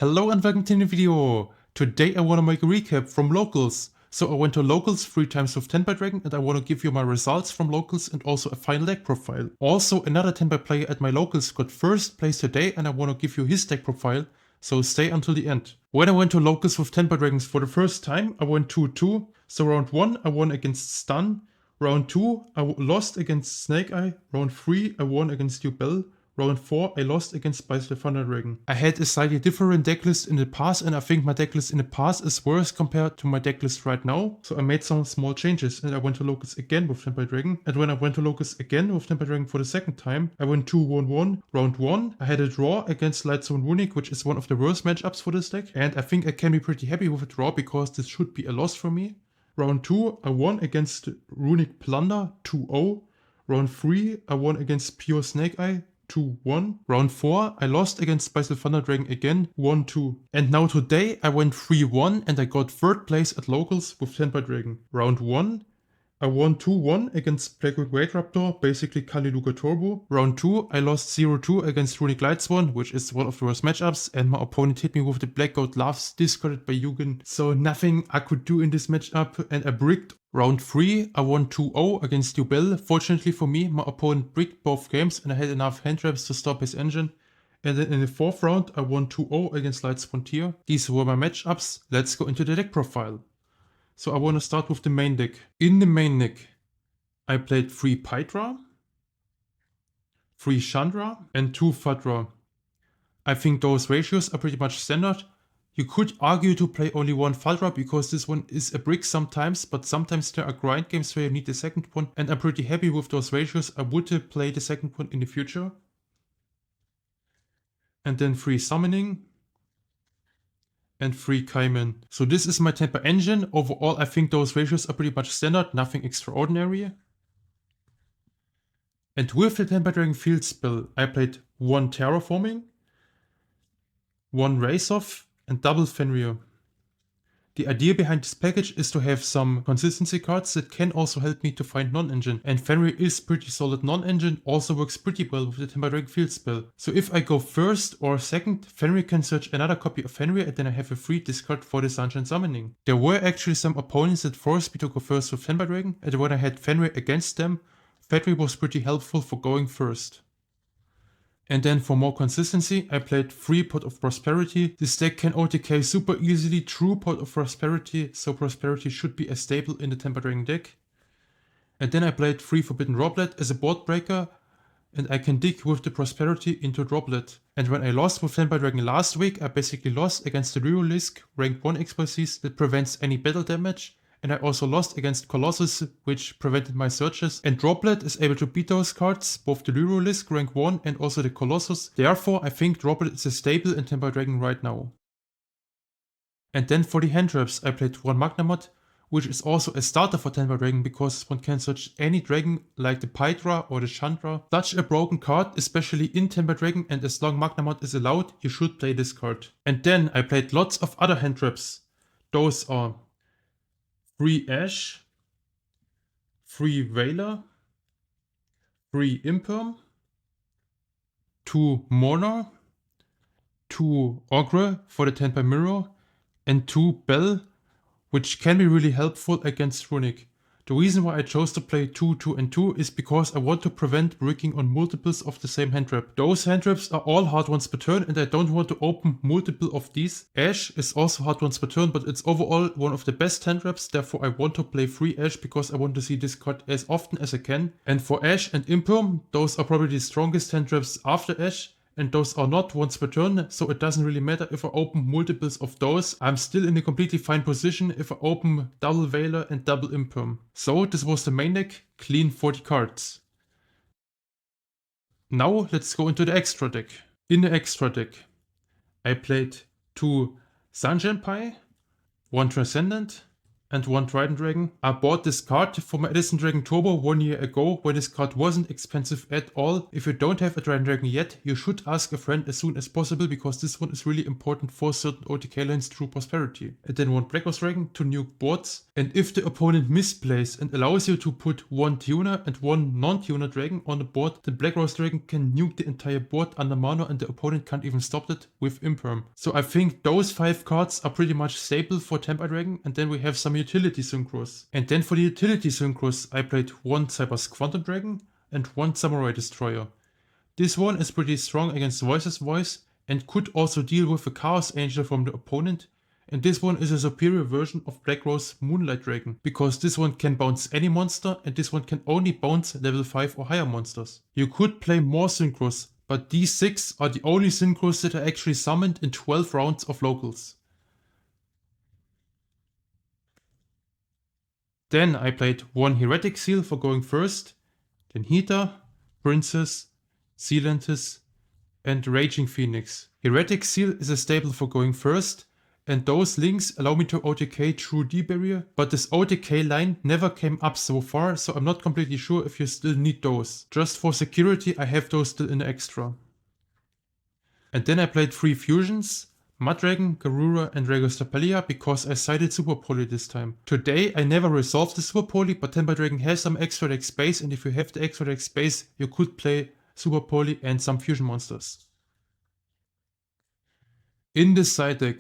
Hello and welcome to the new video. Today I want to make a recap from locals. So I went to locals 3 times with Tenpai Dragon and I want to give you my results from locals and also a final deck profile. Also another Tenpai player at my locals got first place today and I want to give you his deck profile, so stay until the end. When I went to locals with Tenpai Dragons for the first time, I went 2-2. So round 1 I won against Stun, round 2 I lost against Snake Eye, round 3 I won against yugioh. Round 4 I lost against Tenpai Dragon. I had a slightly different decklist in the past and I think my decklist in the past is worse compared to my decklist right now. So I made some small changes and I went to locals again with Tenpai Dragon. And when I went to locals again with Tenpai Dragon for the second time, I went 2-1-1. Round 1 I had a draw against Lightstorm Runic, which is one of the worst matchups for this deck. And I think I can be pretty happy with a draw because this should be a loss for me. Round 2 I won against Runic Plunder 2-0. Round 3 I won against Pure Snake Eye 2-1. Round 4 I lost against Tenpai Dragon again 1-2. And now today I went 3-1 and I got third place at locals with Tenpai Dragon. Round 1 I won 2-1 against Black Great Raptor, basically Kali Luga Turbo. Round 2 I lost 0-2 against Runic Lightsworn, which is one of the worst matchups, and my opponent hit me with the Black Goat Loves discarded by Yugen, so nothing I could do in this matchup and I bricked. Round 3 I won 2-0 against yugioh. Fortunately for me, my opponent bricked both games and I had enough hand traps to stop his engine. And then in the fourth round I won 2-0 against Lights Frontier. These were my matchups. Let's go into the deck profile. So I want to start with the main deck. In the main deck, I played 3 Pydra, 3 Chandra, and 2 Fadra. I think those ratios are pretty much standard. You could argue to play only 1 Fadra because this one is a brick sometimes, but sometimes there are grind games where you need the second one, and I'm pretty happy with those ratios. I would play the second one in the future. And then 3 Summoning, and 3 Kaiman. So this is my Tenpai engine. Overall, I think those ratios are pretty much standard, nothing extraordinary. And with the Tenpai Dragon field spell, I played 1 Terraforming, 1 Race-Off, and double Fenrir. The idea behind this package is to have some consistency cards that can also help me to find non-engine, and Fenrir is pretty solid non-engine, also works pretty well with the Tenpai Dragon field spell. So if I go first or second, Fenrir can search another copy of Fenrir and then I have a free discard for the Sunshine Summoning. There were actually some opponents that forced me to go first with Tenpai Dragon, and when I had Fenrir against them, Fenrir was pretty helpful for going first. And then for more consistency, I played 3 Pot of Prosperity. This deck can OTK super easily through Pot of Prosperity, so Prosperity should be a staple in the Tenpai Dragon deck. And then I played 3 Forbidden Droplet as a board breaker, and I can dig with the Prosperity into Droplet. And when I lost with Tenpai Dragon last week, I basically lost against the Ruralisk rank 1 Expertise that prevents any battle damage. And I also lost against Colossus, which prevented my searches. And Droplet is able to beat those cards, both the Ruralisk rank 1 and also the Colossus. Therefore, I think Droplet is a staple in Tenpai Dragon right now. And then for the hand traps, I played 1 Magnamod, which is also a starter for Tenpai Dragon because one can search any dragon like the Pydra or the Chandra. Such a broken card, especially in Tenpai Dragon, and as long Magnamod is allowed, you should play this card. And then I played lots of other hand traps. Those are 3 Ash, 3 Veiler, 3 Imperm, 2 Mourner, 2 Ogre for the Tenpai Mirror, and 2 Bell, which can be really helpful against Runic. The reason why I chose to play 2, 2 and 2 is because I want to prevent bricking on multiples of the same hand trap. Those hand traps are all hard ones per turn and I don't want to open multiple of these. Ash is also hard ones per turn, but it's overall one of the best hand traps, therefore I want to play 3 Ash because I want to see this card as often as I can. And for Ash and Imperm, those are probably the strongest hand traps after Ash. And those are not once per turn, so it doesn't really matter if I open multiples of those. I'm still in a completely fine position if I open double Veiler and double Imperm. So this was the main deck, clean 40 cards. Now let's go into the extra deck. In the extra deck, I played 2 Sunshine Pie, 1 Transcendent, and 1 Trident Dragon. I bought this card for my Edison Dragon Turbo 1 year ago when this card wasn't expensive at all. If you don't have a Trident Dragon yet, you should ask a friend as soon as possible because this one is really important for certain OTK lanes through prosperity. And then 1 Black Rose Dragon to nuke boards. And if the opponent misplays and allows you to put 1 tuner and 1 non-tuner dragon on the board, the Black Rose Dragon can nuke the entire board under mana and the opponent can't even stop it with Imperm. So I think those 5 cards are pretty much stable for Tenpai Dragon, and then we have some utility synchros. And then for the utility synchros, I played 1 Cyber's Quantum Dragon and 1 Samurai Destroyer. This one is pretty strong against Voice's Voice and could also deal with a Chaos Angel from the opponent. And this one is a superior version of Black Rose Moonlight Dragon, because this one can bounce any monster and this one can only bounce level 5 or higher monsters. You could play more synchros, but these 6 are the only synchros that are actually summoned in 12 rounds of locals. Then I played 1 Heretic Seal for going first, then Heater, Princess, Sealantis, and Raging Phoenix. Heretic Seal is a staple for going first, and those links allow me to OTK through D-Barrier, but this OTK line never came up so far, so I'm not completely sure if you still need those. Just for security, I have those still in extra. And then I played 3 fusions, Muddragon, Garura, and Regostapelia because I sided Super Poly this time. Today I never resolved the Super Poly, but Tenpai Dragon has some extra deck space, and if you have the extra deck space, you could play Super Poly and some fusion monsters. In this side deck,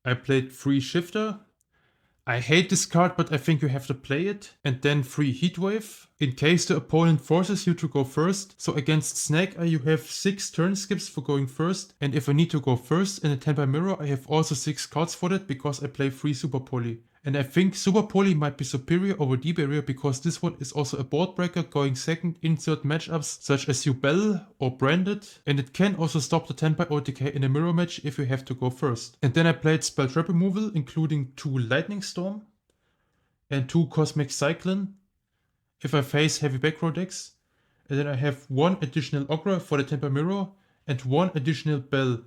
I played 3 Shifter. I hate this card, but I think you have to play it. And then 3 Heatwave, in case the opponent forces you to go first. So against Snake Eye you have 6 turn skips for going first. And if I need to go first in a Tenpai Mirror, I have also 6 cards for that because I play 3 Super Poly. And I think Super Poly might be superior over D-Barrier because this one is also a board breaker going second in certain matchups such as Yubel or Branded, and it can also stop the Tenpai OTK in a mirror match if you have to go first. And then I played Spell Trap Removal, including 2 Lightning Storm and 2 Cosmic Cyclone if I face heavy back row decks. And then I have 1 additional Ogre for the Tenpai Mirror and 1 additional Bell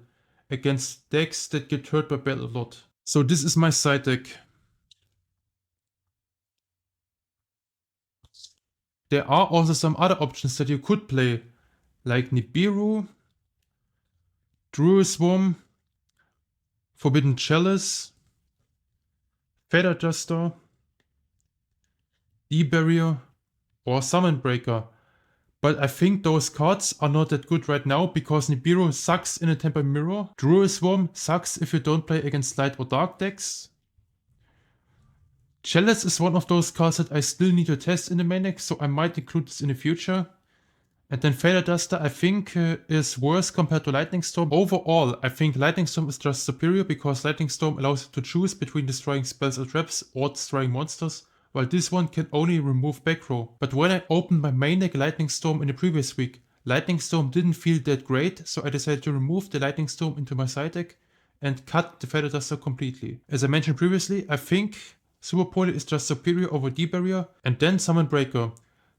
against decks that get hurt by Bell a lot. So this is my side deck. There are also some other options that you could play, like Nibiru, Druid Swarm, Forbidden Chalice, Feather Duster, D-Barrier, or Summon Breaker. But I think those cards are not that good right now because Nibiru sucks in a Tenpai Mirror, Druid Swarm sucks if you don't play against light or dark decks. Chalice is one of those cards that I still need to test in the main deck, so I might include this in the future. And then Feather Duster I think is worse compared to Lightning Storm. Overall, I think Lightning Storm is just superior because Lightning Storm allows you to choose between destroying spells or traps or destroying monsters, while this one can only remove back row. But when I opened my main deck Lightning Storm in the previous week, Lightning Storm didn't feel that great, so I decided to remove the Lightning Storm into my side deck and cut the Feather Duster completely. As I mentioned previously, I think Super Poly is just superior over D-Barrier. And then Summon Breaker.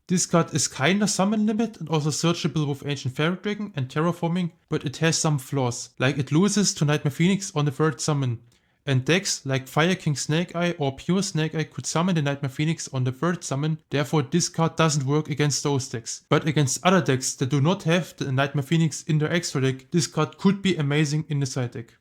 This card is kinda summon limit and also searchable with Ancient Fairy Dragon and Terraforming, but it has some flaws, like it loses to Nightmare Phoenix on the 3rd summon. And decks like Fire King Snake Eye or Pure Snake Eye could summon the Nightmare Phoenix on the 3rd summon, therefore this card doesn't work against those decks. But against other decks that do not have the Nightmare Phoenix in their extra deck, this card could be amazing in the side deck.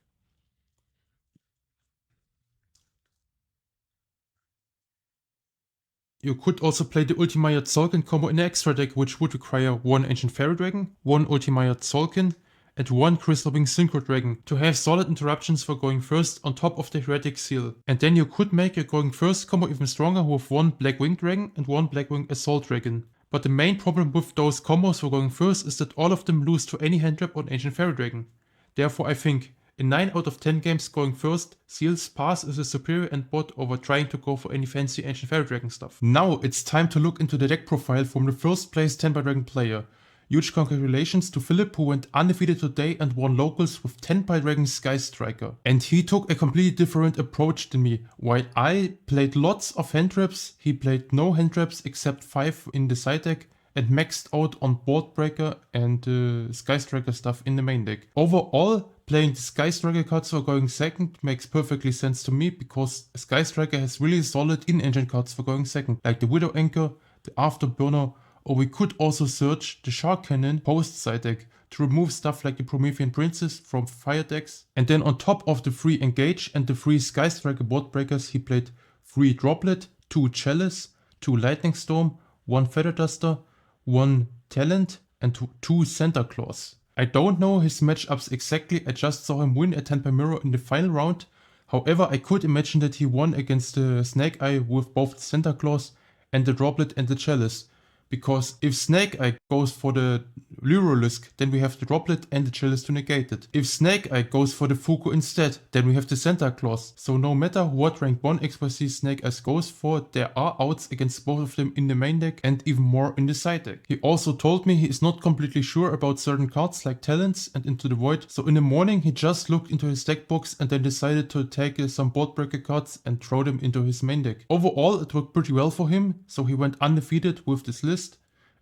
You could also play the Ultimate Tzolk'in combo in the extra deck, which would require 1 Ancient Fairy Dragon, 1 Ultimate Tzolk'in, and 1 Crystal Wing Synchro Dragon to have solid interruptions for going first on top of the Heretic Seal. And then you could make your going first combo even stronger with 1 Black Wing Dragon and 1 Black Wing Assault Dragon. But the main problem with those combos for going first is that all of them lose to any hand trap on Ancient Fairy Dragon. Therefore I think in 9 out of 10 games going first, Seal's pass is a superior end bot over trying to go for any fancy Ancient Fairy Dragon stuff. Now it's time to look into the deck profile from the first place Tenpai Dragon player. Huge congratulations to Philip, who went undefeated today and won locals with Tenpai Dragon Sky Striker. And he took a completely different approach than me. While I played lots of hand traps, he played no hand traps except 5 in the side deck and maxed out on Board Breaker and Sky Striker stuff in the main deck. Overall, playing the Sky Striker cards for going second makes perfectly sense to me, because Sky Striker has really solid in-engine cards for going second, like the Widow Anchor, the Afterburner, or we could also search the Shark Cannon post-side deck to remove stuff like the Promethean Princess from fire decks. And then on top of the 3 Engage and the 3 Sky Striker board breakers, he played 3 Droplet, 2 Chalice, 2 Lightning Storm, 1 Feather Duster, 1 Talent, and 2 Santa Claus. I don't know his matchups exactly, I just saw him win at Tenpai Mirror in the final round. However, I could imagine that he won against the Snake Eye with both the Santa Claus and the Droplet and the Chalice. Because if Snake Eye goes for the Lyrolisk, then we have the Droplet and the Chalice to negate it. If Snake Eye goes for the Fuku instead, then we have the Santa Claus. So no matter what rank 1 XYZ Snake Eyes goes for, there are outs against both of them in the main deck and even more in the side deck. He also told me he is not completely sure about certain cards like Talents and Into the Void. So in the morning he just looked into his deck box and then decided to take some board breaker cards and throw them into his main deck. Overall it worked pretty well for him, so he went undefeated with this list.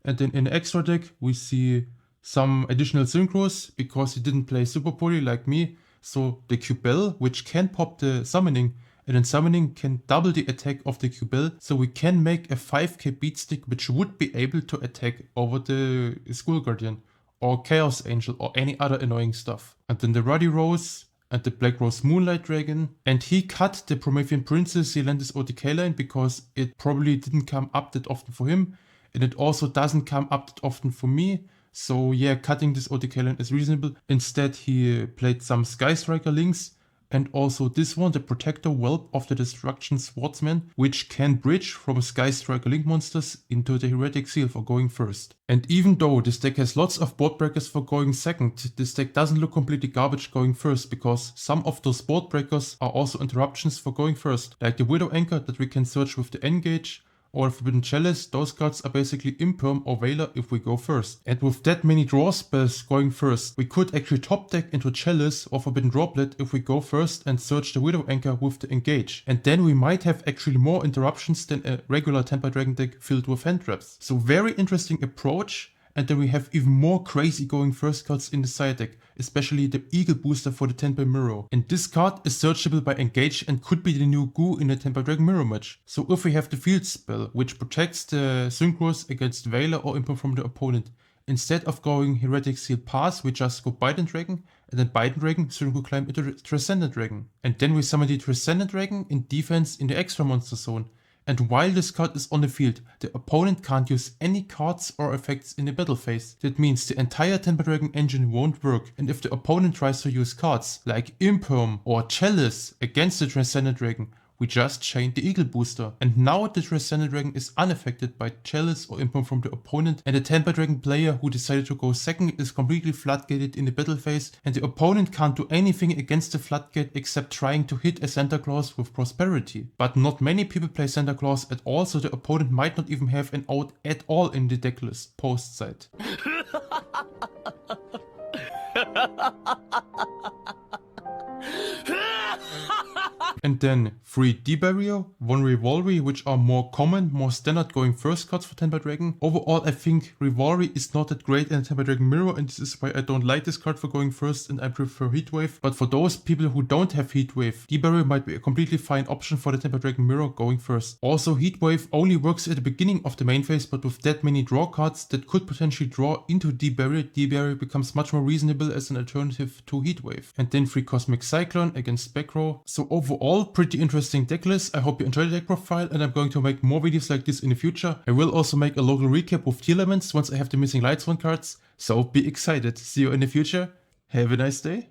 And then in the extra deck we see some additional synchros because he didn't play Super Poly like me. So the Q-Bell, which can pop the summoning, and then summoning can double the attack of the Q-Bell. So we can make a 5k beat stick which would be able to attack over the Skull Guardian or Chaos Angel or any other annoying stuff. And then the Ruddy Rose and the Black Rose Moonlight Dragon. And he cut the Promethean Princess Zealandis OTK line because it probably didn't come up that often for him. And it also doesn't come up that often for me. So yeah, cutting this OTK line is reasonable. Instead he played some Sky Striker links. And also this one, the Protector Whelp of the Destruction Swordsman, which can bridge from Sky Striker link monsters into the Heretic Seal for going first. And even though this deck has lots of board breakers for going second, this deck doesn't look completely garbage going first, because some of those board breakers are also interruptions for going first. Like the Widow Anchor that we can search with the Engage, or Forbidden Chalice. Those cards are basically Imperm or Veiler if we go first. And with that many draw spells going first, we could actually top deck into Chalice or Forbidden Droplet if we go first and search the Widow Anchor with the Engage. And then we might have actually more interruptions than a regular Tenpai Dragon deck filled with hand traps. So very interesting approach. And then we have even more crazy going first cards in the side deck, especially the Eagle booster for the Tenpai Mirror. And this card is searchable by Engage and could be the new goo in the Tenpai Dragon Mirror match. So if we have the Field Spell, which protects the Synchros against Veiler or Imperm from the opponent, instead of going Heretic Seal Pass, we just go Biden Dragon, and then Biden Dragon, Synchro climb into the Transcendent Dragon. And then we summon the Transcendent Dragon in defense in the extra monster zone. And while this card is on the field, the opponent can't use any cards or effects in the battle phase. That means the entire Tenpai Dragon engine won't work, and if the opponent tries to use cards like Imperm or Chalice against the Transcendent Dragon, we just chain the Eagle booster. And now the Transcendent Dragon is unaffected by Chalice or Imperm from the opponent, and the Tenpai Dragon player who decided to go second is completely floodgated in the battle phase, and the opponent can't do anything against the floodgate except trying to hit a Santa Claus with Prosperity. But not many people play Santa Claus at all, so the opponent might not even have an out at all in the deck list post side. And then 3 D-Barrier, 1 Rivalry, which are more common, more standard going first cards for Tenpai Dragon. Overall, I think Rivalry is not that great in the Tenpai Dragon Mirror, and this is why I don't like this card for going first and I prefer Heatwave. But for those people who don't have Heatwave, D-Barrier might be a completely fine option for the Tenpai Dragon Mirror going first. Also, Heatwave only works at the beginning of the main phase, but with that many draw cards that could potentially draw into D-Barrier, D-Barrier becomes much more reasonable as an alternative to Heatwave. And then 3 Cosmic Cyclone against Backrow. So overall, pretty interesting deck list. I hope you enjoyed the deck profile, and I'm going to make more videos like this in the future. I will also make a local recap with tier elements once I have the missing Lights One cards, so be excited. See you in the future. Have a nice day.